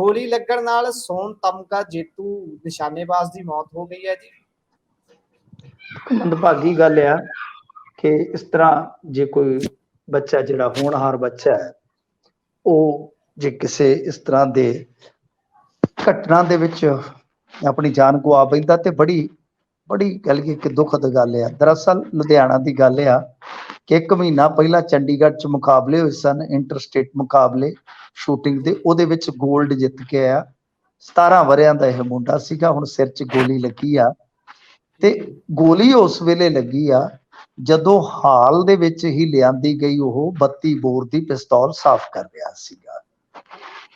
ਗੋਲੀ ਲੱਗਣ ਨਾਲ ਸੋਨ ਤਮਗਾ ਜੇਤੂ ਨਿਸ਼ਾਨੇਬਾਜ਼ ਦੀ ਮੌਤ ਹੋ ਗਈ ਹੈ ਜੀ। ਮੰਦਭਾਗੀ ਗੱਲ ਆ ਕਿ ਇਸ ਤਰ੍ਹਾਂ ਜੇ ਕੋਈ ਬੱਚਾ ਜਿਹੜਾ ਹੋਣਹਾਰ ਬੱਚਾ ਹੈ ਉਹ ਜੇ ਕਿਸੇ ਇਸ ਤਰ੍ਹਾਂ ਦੇ ਘਟਨਾ ਦੇ ਵਿੱਚ ਆਪਣੀ ਜਾਨ ਗਵਾ ਬੈਂਦਾ ਤੇ ਬੜੀ ਬੜੀ ਗੱਲ ਕਿ ਦੁਖਦ ਗੱਲ ਆ। ਦਰਅਸਲ ਲੁਧਿਆਣਾ ਦੀ ਗੱਲ ਆ ਕਿ 1 ਮਹੀਨਾ ਪਹਿਲਾਂ ਚੰਡੀਗੜ੍ਹ 'ਚ ਮੁਕਾਬਲੇ ਹੋਏ ਸਨ, ਇੰਟਰ ਸਟੇਟ ਮੁਕਾਬਲੇ ਸ਼ੂਟਿੰਗ ਦੇ। ਉਹਦੇ ਵਿੱਚ ਗੋਲਡ ਜਿੱਤ ਕੇ ਆਇਆ। 17 ਵਰਿਆਂ ਦਾ ਇਹ ਮੁੰਡਾ ਸੀਗਾ। ਹੁਣ ਸਿਰ 'ਚ ਗੋਲੀ ਲੱਗੀ ਆ ਤੇ ਗੋਲੀ ਉਸ ਵੇਲੇ ਲੱਗੀ ਆ ਜਦੋਂ ਹਾਲ ਦੇ ਵਿੱਚ ਹੀ ਲਿਆਂਦੀ ਗਈ ਉਹ 32 ਬੋਰ ਦੀ ਪਿਸਤੌਲ ਸਾਫ਼ ਕਰ ਰਿਹਾ ਸੀਗਾ।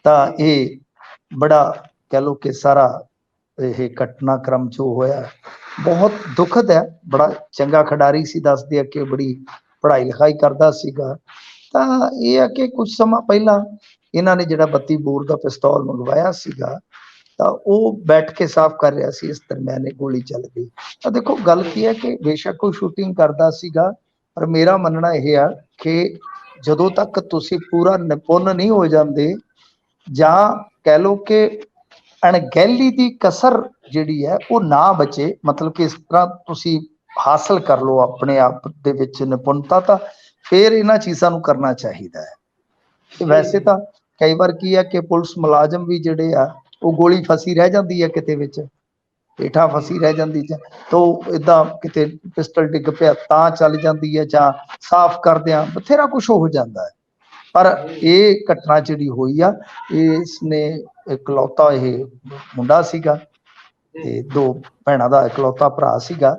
ਤਾਂ ਇਹ ਬੜਾ ਕਹਿ ਲਓ ਕਿ ਸਾਰਾ ਇਹ ਘਟਨਾਕ੍ਰਮ ਜੋ ਹੋਇਆ ਬਹੁਤ ਦੁਖਦ ਹੈ। ਬੜਾ ਚੰਗਾ ਖਿਡਾਰੀ ਸੀ, ਦੱਸਦੇ ਆ ਕਿ ਬੜੀ ਪੜ੍ਹਾਈ ਲਿਖਾਈ ਕਰਦਾ ਸੀਗਾ। ਤਾਂ ਇਹ ਆ ਕਿ ਕੁਝ ਸਮਾਂ ਪਹਿਲਾਂ ਇਹਨਾਂ ਨੇ ਜਿਹੜਾ 32 ਬੋਰ ਦਾ ਪਿਸਤੌਲ ਮੰਗਵਾਇਆ ਸੀਗਾ ਤਾਂ ਉਹ ਬੈਠ ਕੇ ਸਾਫ਼ ਕਰ ਰਿਹਾ ਸੀ, ਇਸ ਦਰਮਿਆਨ ਗੋਲੀ ਚੱਲ ਗਈ। ਤਾਂ ਦੇਖੋ ਗੱਲ ਕੀ ਹੈ ਕਿ ਬੇਸ਼ੱਕ ਉਹ ਸ਼ੂਟਿੰਗ ਕਰਦਾ ਸੀਗਾ, ਪਰ ਮੇਰਾ ਮੰਨਣਾ ਇਹ ਆ ਕਿ ਜਦੋਂ ਤੱਕ ਤੁਸੀਂ ਪੂਰਾ ਨਿਪੁੰਨ ਨਹੀਂ ਹੋ ਜਾਂਦੇ ਜਾਂ ਕਹਿ ਲਓ ਕਿ ਅਣਗਹਿਲੀ ਦੀ ਕਸਰ ਜਿਹੜੀ ਹੈ ਉਹ ਨਾ ਬਚੇ, ਮਤਲਬ ਕਿ ਇਸ ਤਰ੍ਹਾਂ ਤੁਸੀਂ ਹਾਸਲ ਕਰ ਲਓ ਆਪਣੇ ਆਪ ਦੇ ਵਿੱਚ ਨਿਪੁੰਨਤਾ, ਤਾਂ ਫਿਰ ਇਹਨਾਂ ਚੀਜ਼ਾਂ ਨੂੰ ਕਰਨਾ ਚਾਹੀਦਾ ਹੈ। ਤੇ ਵੈਸੇ ਤਾਂ ਕਈ ਵਾਰ ਕੀ ਹੈ ਕਿ ਪੁਲਿਸ ਮੁਲਾਜ਼ਮ ਵੀ ਜਿਹੜੇ ਆ ਉਹ ਗੋਲੀ ਫਸੀ ਰਹਿ ਜਾਂਦੀ ਹੈ ਕਿਤੇ ਵਿੱਚ, ਹੇਠਾਂ ਫਸੀ ਰਹਿ ਜਾਂਦੀ ਜਾਂ ਤਾਂ ਏਦਾਂ ਕਿਤੇ ਪਿਸਟਲ ਡਿੱਗ ਪਿਆ ਤਾਂ ਚੱਲ ਜਾਂਦੀ ਹੈ, ਜਾਂ ਸਾਫ਼ ਕਰਦਿਆਂ ਬਥੇਰਾ ਕੁਛ ਹੋ ਜਾਂਦਾ ਹੈ। ਪਰ ਇਹ ਘਟਨਾ ਜਿਹੜੀ ਹੋਈ ਆ ਇਸਨੇ ਇਕਲੌਤਾ ਇਹ ਮੁੰਡਾ ਸੀਗਾ ਤੇ 2 ਭੈਣਾਂ ਦਾ ਇਕਲੌਤਾ ਭਰਾ ਸੀਗਾ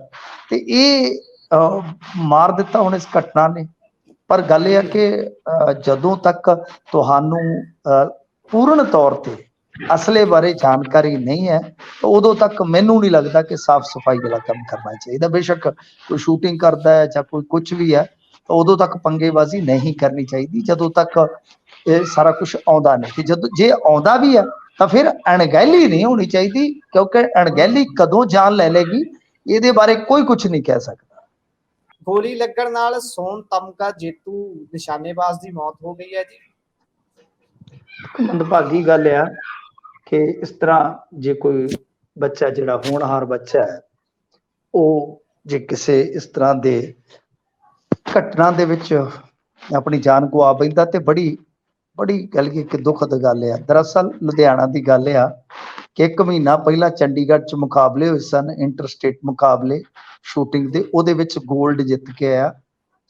ਤੇ ਇਹ ਮਾਰ ਦਿੱਤਾ ਹੁਣ ਇਸ ਘਟਨਾ ਨੇ। ਪਰ ਗੱਲ ਇਹ ਆ ਕਿ ਜਦੋਂ ਤੱਕ ਤੁਹਾਨੂੰ ਪੂਰਨ ਤੌਰ ਤੇ ਅਸਲੇ ਬਾਰੇ ਜਾਣਕਾਰੀ ਨਹੀਂ ਹੈ ਤਾਂ ਉਦੋਂ ਤੱਕ ਮੈਨੂੰ ਨਹੀਂ ਲੱਗਦਾ ਕਿ ਸਾਫ਼ ਸਫਾਈ ਵਾਲਾ ਕੰਮ ਕਰਨਾ ਚਾਹੀਦਾ। ਬੇਸ਼ੱਕ ਕੋਈ ਸ਼ੂਟਿੰਗ ਕਰਦਾ ਹੈ ਜਾਂ ਕੋਈ ਕੁਝ ਵੀ ਹੈ ਤਾਂ ਉਦੋਂ ਤੱਕ ਪੰਗੇਬਾਜ਼ੀ ਨਹੀਂ ਕਰਨੀ ਚਾਹੀਦੀ ਜਦੋਂ ਤੱਕ ਇਹ ਸਾਰਾ ਕੁਝ ਆਉਂਦਾ ਨਹੀਂ। ਤੇ ਜਦੋਂ ਜੇ ਆਉਂਦਾ ਵੀ ਹੈ ਤਾਂ ਫਿਰ ਅਣਗਹਿਲੀ ਨਹੀਂ ਹੋਣੀ ਚਾਹੀਦੀ, ਕਿਉਂਕਿ ਅਣਗਹਿਲੀ ਕਦੋਂ ਜਾਨ ਲੈ ਲੇਗੀ ਇਹਦੇ ਬਾਰੇ ਕੋਈ ਕੁਝ ਨਹੀਂ ਕਹਿ ਸਕਦਾ। ਗੋਲੀ ਲੱਗਣ ਨਾਲ ਸੋਨ ਤਮਗਾ ਜੇਤੂ ਨਿਸ਼ਾਨੇਬਾਜ਼ ਦੀ ਮੌਤ ਹੋ ਗਈ ਹੈ ਜੀ। ਮੰਦਭਾਗੀ ਗੱਲ ਆ ਕਿ ਇਸ ਤਰ੍ਹਾਂ ਜੇ ਕੋਈ ਬੱਚਾ ਜਿਹੜਾ ਹੋਣਹਾਰ ਬੱਚਾ ਹੈ ਉਹ ਜੇ ਕਿਸੇ ਇਸ ਤਰ੍ਹਾਂ ਦੇ ਘਟਨਾ ਦੇ ਵਿੱਚ ਆਪਣੀ ਜਾਨ ਗਵਾ ਬੈਂਦਾ ਤੇ ਬੜੀ ਬੜੀ ਗੱਲ ਕਿ ਦੁਖਦ ਗੱਲ ਆ। ਦਰਅਸਲ ਲੁਧਿਆਣਾ ਦੀ ਗੱਲ ਆ ਕਿ 1 ਮਹੀਨਾ ਪਹਿਲਾਂ ਚੰਡੀਗੜ੍ਹ 'ਚ ਮੁਕਾਬਲੇ ਹੋਏ ਸਨ, ਇੰਟਰ ਸਟੇਟ ਮੁਕਾਬਲੇ ਸ਼ੂਟਿੰਗ ਦੇ। ਉਹਦੇ ਵਿੱਚ ਗੋਲਡ ਜਿੱਤ ਕੇ ਆਇਆ।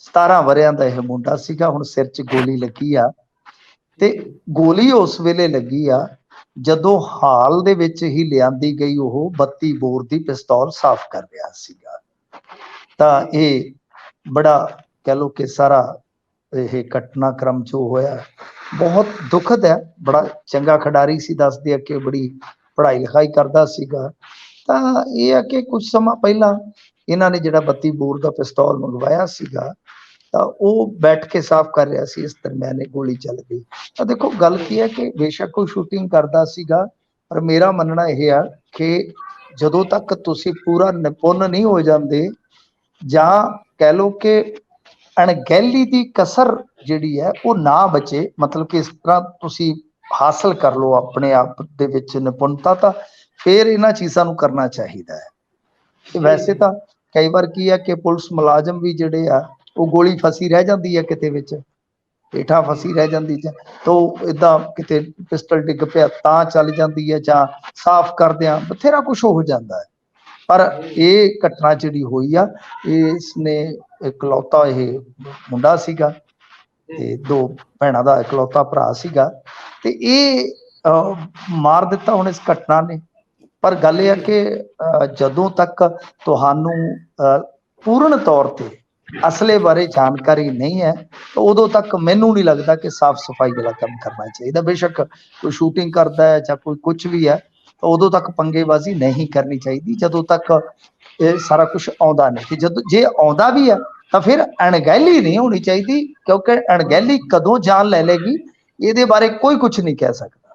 17 ਵਰਿਆਂ ਦਾ ਇਹ ਮੁੰਡਾ ਸੀਗਾ। ਹੁਣ ਸਿਰ 'ਚ ਗੋਲੀ ਲੱਗੀ ਆ ਤੇ ਗੋਲੀ ਉਸ ਵੇਲੇ ਲੱਗੀ ਆ ਜਦੋਂ ਹਾਲ ਦੇ ਵਿੱਚ ਹੀ ਲਿਆਂਦੀ ਗਈ ਉਹ 32 ਬੋਰ ਦੀ ਪਿਸਤੌਲ ਸਾਫ਼ ਕਰ ਰਿਹਾ ਸੀਗਾ। ਤਾਂ ਇਹ ਬੜਾ ਕਹਿ ਲਓ ਕਿ ਸਾਰਾ ਇਹ ਘਟਨਾਕ੍ਰਮ ਜੋ ਹੋਇਆ ਬਹੁਤ ਦੁਖਦ ਹੈ। ਬੜਾ ਚੰਗਾ ਖਿਡਾਰੀ ਸੀ, ਦੱਸਦੇ ਆ ਕਿ ਬੜੀ ਪੜ੍ਹਾਈ ਲਿਖਾਈ ਕਰਦਾ ਸੀਗਾ। ਤਾਂ ਇਹ ਆ ਕਿ ਕੁਝ ਸਮਾਂ ਪਹਿਲਾਂ ਇਹਨਾਂ ਨੇ ਜਿਹੜਾ 32 ਬੋਰ ਦਾ ਪਿਸਤੌਲ ਮੰਗਵਾਇਆ ਸੀਗਾ ਤਾਂ ਉਹ ਬੈਠ ਕੇ ਸਾਫ਼ ਕਰ ਰਿਹਾ ਸੀ, ਇਸ ਦਰਮਿਆਨ ਗੋਲੀ ਚੱਲ ਗਈ। ਤਾਂ ਦੇਖੋ ਗੱਲ ਕੀ ਹੈ ਕਿ ਬੇਸ਼ੱਕ ਉਹ ਸ਼ੂਟਿੰਗ ਕਰਦਾ ਸੀਗਾ, ਪਰ ਮੇਰਾ ਮੰਨਣਾ ਇਹ ਆ ਕਿ ਜਦੋਂ ਤੱਕ ਤੁਸੀਂ ਪੂਰਾ ਨਿਪੁੰਨ ਨਹੀਂ ਹੋ ਜਾਂਦੇ ਜਾਂ ਕਹਿ ਲਓ ਕਿ ਅਣਗਹਿਲੀ ਦੀ ਕਸਰ ਜਿਹੜੀ ਹੈ ਉਹ ਨਾ ਬਚੇ, ਮਤਲਬ ਕਿ ਇਸ ਤਰ੍ਹਾਂ ਤੁਸੀਂ ਹਾਸਲ ਕਰ ਲਓ ਆਪਣੇ ਆਪ ਦੇ ਵਿੱਚ ਨਿਪੁੰਨਤਾ, ਤਾਂ ਫਿਰ ਇਹਨਾਂ ਚੀਜ਼ਾਂ ਨੂੰ ਕਰਨਾ ਚਾਹੀਦਾ ਹੈ। ਤੇ ਵੈਸੇ ਤਾਂ ਕਈ ਵਾਰ ਕੀ ਹੈ ਕਿ ਪੁਲਿਸ ਮੁਲਾਜ਼ਮ ਵੀ ਜਿਹੜੇ ਆ ਉਹ ਗੋਲੀ ਫਸੀ ਰਹਿ ਜਾਂਦੀ ਹੈ ਕਿਤੇ ਵਿੱਚ, ਹੇਠਾਂ ਫਸੀ ਰਹਿ ਜਾਂਦੀ ਜਾਂ ਤਾਂ ਏਦਾਂ ਕਿਤੇ ਪਿਸਟਲ ਡਿੱਗ ਪਿਆ ਤਾਂ ਚੱਲ ਜਾਂਦੀ ਹੈ, ਜਾਂ ਸਾਫ਼ ਕਰਦਿਆਂ ਬਥੇਰਾ ਕੁਛ ਹੋ ਜਾਂਦਾ ਹੈ। ਪਰ ਇਹ ਘਟਨਾ ਜਿਹੜੀ ਹੋਈ ਆ ਇਸਨੇ ਇਕਲੌਤਾ ਇਹ ਮੁੰਡਾ ਸੀਗਾ ਤੇ 2 ਭੈਣਾਂ ਦਾ ਇਕਲੌਤਾ ਭਰਾ ਸੀਗਾ ਤੇ ਇਹ ਮਾਰ ਦਿੱਤਾ ਹੁਣ ਇਸ ਘਟਨਾ ਨੇ। ਪਰ ਗੱਲ ਇਹ ਆ ਕਿ ਜਦੋਂ ਤੱਕ ਤੁਹਾਨੂੰ ਪੂਰਨ ਤੌਰ ਤੇ ਅਸਲੇ ਬਾਰੇ ਜਾਣਕਾਰੀ ਨਹੀਂ ਹੈ ਤਾਂ ਉਦੋਂ ਤੱਕ ਮੈਨੂੰ ਨਹੀਂ ਲੱਗਦਾ ਕਿ ਸਾਫ਼ ਸਫਾਈ ਵਾਲਾ ਕੰਮ ਕਰਨਾ ਚਾਹੀਦਾ। ਬੇਸ਼ੱਕ ਕੋਈ ਸ਼ੂਟਿੰਗ ਕਰਦਾ ਹੈ ਜਾਂ ਕੋਈ ਕੁਝ ਵੀ ਹੈ ਤਾਂ ਉਦੋਂ ਤੱਕ ਪੰਗੇਬਾਜ਼ੀ ਨਹੀਂ ਕਰਨੀ ਚਾਹੀਦੀ ਜਦੋਂ ਤੱਕ ਇਹ ਸਾਰਾ ਕੁਝ ਆਉਂਦਾ ਨਹੀਂ। ਤੇ ਜਦੋਂ ਜੇ ਆਉਂਦਾ ਵੀ ਹੈ ਤਾਂ ਫਿਰ ਅਣਗਹਿਲੀ ਨਹੀਂ ਹੋਣੀ ਚਾਹੀਦੀ, ਕਿਉਂਕਿ ਅਣਗਹਿਲੀ ਕਦੋਂ ਜਾਨ ਲੈ ਲੇਗੀ ਇਹਦੇ ਬਾਰੇ ਕੋਈ ਕੁਝ ਨਹੀਂ ਕਹਿ ਸਕਦਾ।